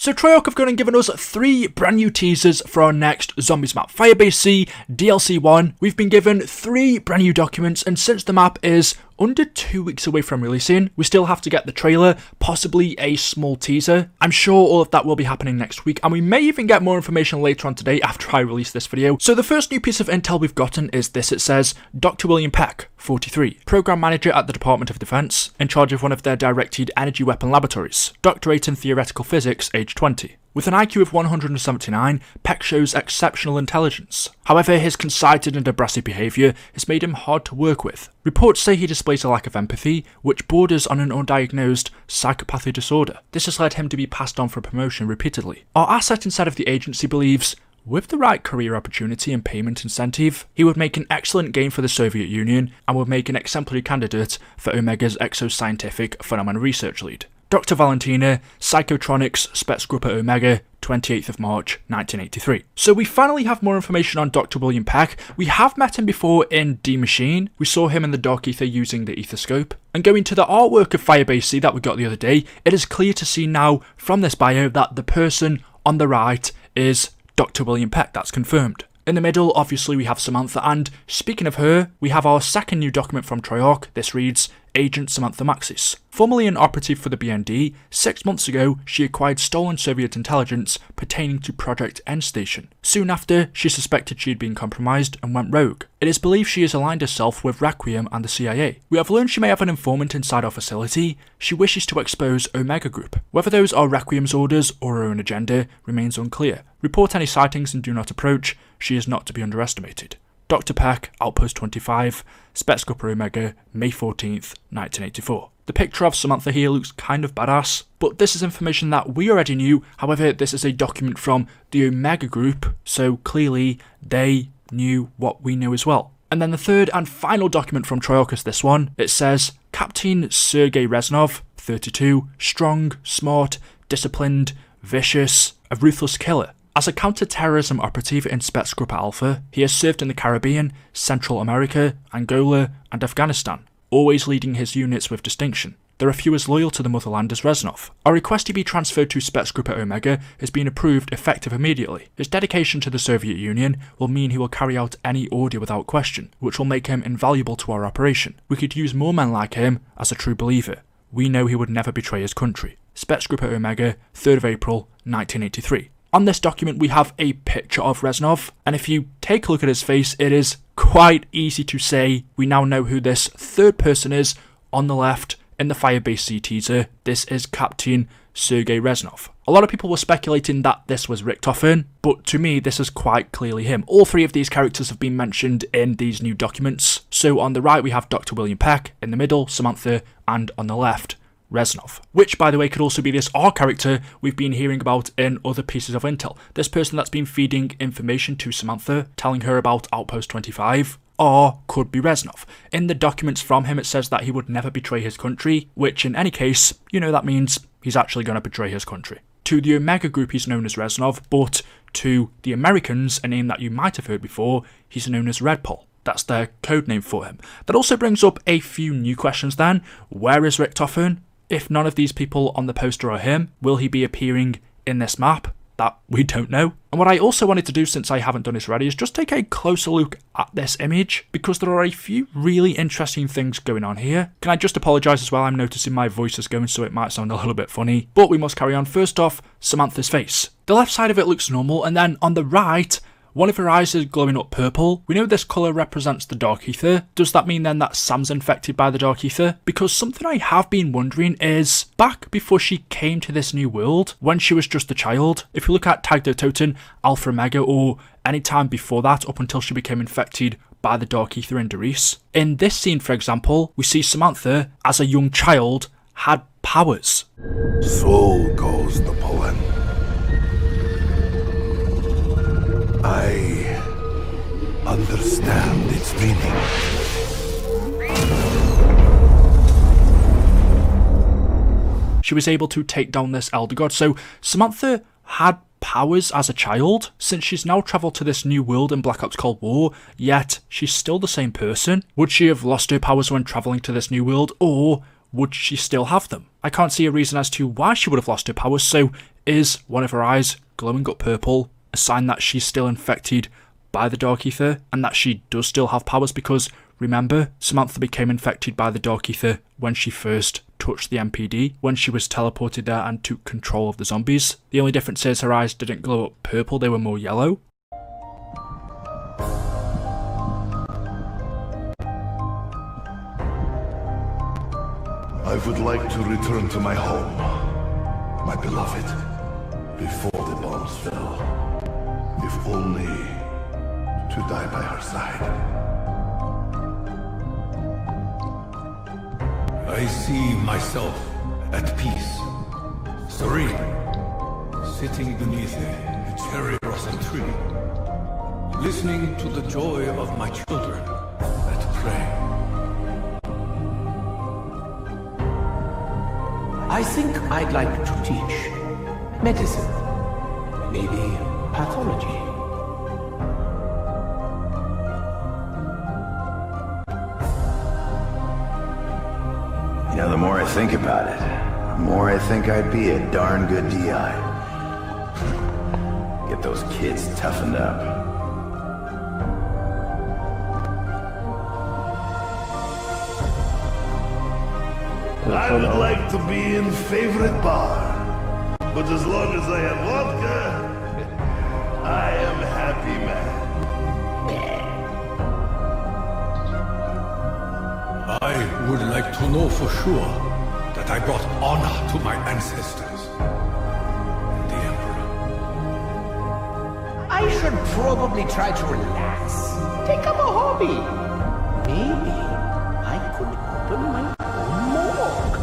So Treyarch have gone and given us 3 brand new teasers for our next Zombies map. Firebase C, DLC 1, we've been given 3 brand new documents, and since the map is under 2 weeks away from releasing, we still have to get the trailer, possibly a small teaser. I'm sure all of that will be happening next week, and we may even get more information later on today after I release this video. So the first new piece of intel we've gotten is this. It says, Dr. William Peck, 43, Program Manager at the Department of Defense, in charge of one of their directed energy weapon laboratories, Doctorate in Theoretical Physics, age 20. With an IQ of 179, Peck shows exceptional intelligence. However, his conceited and abrasive behaviour has made him hard to work with. Reports say he displays a lack of empathy, which borders on an undiagnosed psychopathy disorder. This has led him to be passed on for promotion repeatedly. Our asset inside of the agency believes, with the right career opportunity and payment incentive, he would make an excellent gain for the Soviet Union and would make an exemplary candidate for Omega's Exoscientific Phenomena Research Lead. Dr. Valentina, Psychotronics, Spetsgruppe Omega, 28th of March, 1983. So we finally have more information on Dr. William Peck. We have met him before in D Machine. We saw him in the Dark Ether using the Ethoscope. And going to the artwork of Firebase C that we got the other day, it is clear to see now from this bio that the person on the right is Dr. William Peck. That's confirmed. In the middle, obviously, we have Samantha, and speaking of her, we have our second new document from Treyarch. This reads, Agent Samantha Maxis. Formerly an operative for the BND, 6 months ago, she acquired stolen Soviet intelligence pertaining to Project End Station. Soon after, she suspected she had been compromised and went rogue. It is believed she has aligned herself with Requiem and the CIA. We have learned she may have an informant inside our facility. She wishes to expose Omega Group. Whether those are Requiem's orders or her own agenda remains unclear. Report any sightings and do not approach. She is not to be underestimated. Dr. Peck, Outpost 25, Spetsgruppe Omega, May 14th, 1984. The picture of Samantha here looks kind of badass, but this is information that we already knew. However, this is a document from the Omega Group, so clearly they knew what we knew as well. And then the third and final document from Treyarch is this one. It says, Captain Sergei Reznov, 32, strong, smart, disciplined, vicious, a ruthless killer. As a counter-terrorism operative in Spetsgruppe Alpha, he has served in the Caribbean, Central America, Angola, and Afghanistan, always leading his units with distinction. There are few as loyal to the motherland as Reznov. Our request to be transferred to Spetsgruppe Omega has been approved effective immediately. His dedication to the Soviet Union will mean he will carry out any order without question, which will make him invaluable to our operation. We could use more men like him as a true believer. We know he would never betray his country. Spetsgruppe Omega, 3rd of April, 1983. On this document we have a picture of Reznov, and if you take a look at his face, it is quite easy to say we now know who this third person is on the left in the Firebase C teaser. This is Captain Sergei Reznov. A lot of people were speculating that this was Richthofen, but to me this is quite clearly him. All 3 of these characters have been mentioned in these new documents. So on the right we have Dr. William Peck, in the middle Samantha, and on the left Reznov, which by the way could also be this R character we've been hearing about in other pieces of intel. This person that's been feeding information to Samantha, telling her about Outpost 25, or could be Reznov. In the documents from him it says that he would never betray his country, which in any case, you know, that means he's actually going to betray his country. To the Omega Group he's known as Reznov, but to the Americans, a name that you might have heard before, he's known as Red Pol. That's their code name for him. That also brings up a few new questions then. Where is Richthofen? If none of these people on the poster are him, will he be appearing in this map? That we don't know. And what I also wanted to do, since I haven't done this already, is just take a closer look at this image, because there are a few really interesting things going on here. Can I just apologise as well? I'm noticing my voice is going, so it might sound a little bit funny, but we must carry on. First off, Samantha's face. The left side of it looks normal, and then on the right, one of her eyes is glowing up purple. We know this colour represents the Dark Ether. Does that mean then that Sam's infected by the Dark Ether? Because something I have been wondering is, back before she came to this new world, when she was just a child, if you look at Tag der Toten, Alpha Omega, or any time before that, up until she became infected by the Dark Ether in Doris. In this scene, for example, we see Samantha, as a young child, had powers. So goes the poem. I understand its meaning. She was able to take down this elder god. So Samantha had powers as a child. Since she's now travelled to this new world in Black Ops Cold War, yet she's still the same person. Would she have lost her powers when travelling to this new world, or would she still have them? I can't see a reason as to why she would have lost her powers, so Is one of her eyes glowing up purple a sign that she's still infected by the Dark Ether and that she does still have powers? Because remember, Samantha became infected by the Dark Ether when she first touched the MPD, when she was teleported there and took control of the zombies. The only difference is her eyes didn't glow up purple, they were more yellow. I would like to return to my home, my beloved, before the bombs fell. If only to die by her side. I see myself at peace, serene, sitting beneath a cherry blossom tree, listening to the joy of my children at play. I think I'd like to teach medicine, maybe pathology. You know, the more I think about it, the more I think I'd be a darn good DI. Get those kids toughened up. I would like to be in favorite bar, but as long as I have vodka, I am happy man. I would like to know for sure that I brought honor to my ancestors and the Emperor. I should probably try to relax. Take up a hobby. Maybe I could open my own morgue.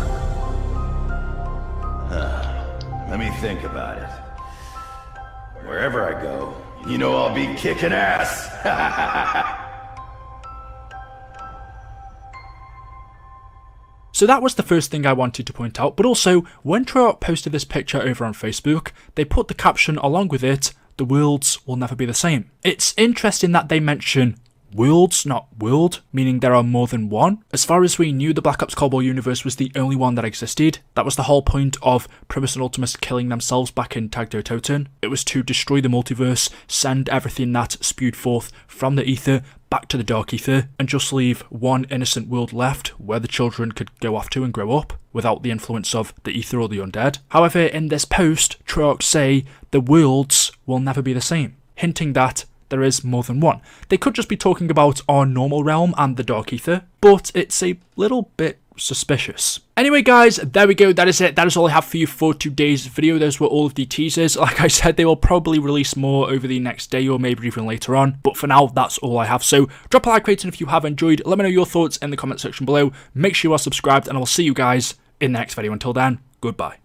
Let me think about it. Wherever I go, you know I'll be kicking ass. So that was the first thing I wanted to point out, but also, when Treyarch posted this picture over on Facebook, they put the caption along with it, "The worlds will never be the same." It's interesting that they mention worlds, not world, meaning there are more than one. As far as we knew, the Black Ops Cold War universe was the only one that existed. That was the whole point of Primus and Ultimus killing themselves back in Tag Do Toten. It was to destroy the multiverse, send everything that spewed forth from the ether back to the Dark Ether, and just leave one innocent world left where the children could go off to and grow up without the influence of the ether or the undead. However, in this post, Treyarch say the worlds will never be the same, hinting that there is more than one. They could just be talking about our normal realm and the Dark Ether, but it's a little bit suspicious. Anyway guys, there we go, that is it. That is all I have for you for today's video. Those were all of the teasers. Like I said, they will probably release more over the next day or maybe even later on, but for now, that's all I have. So drop a like rating if you have enjoyed. Let me know your thoughts in the comment section below. Make sure you are subscribed, and I will see you guys in the next video. Until then, goodbye.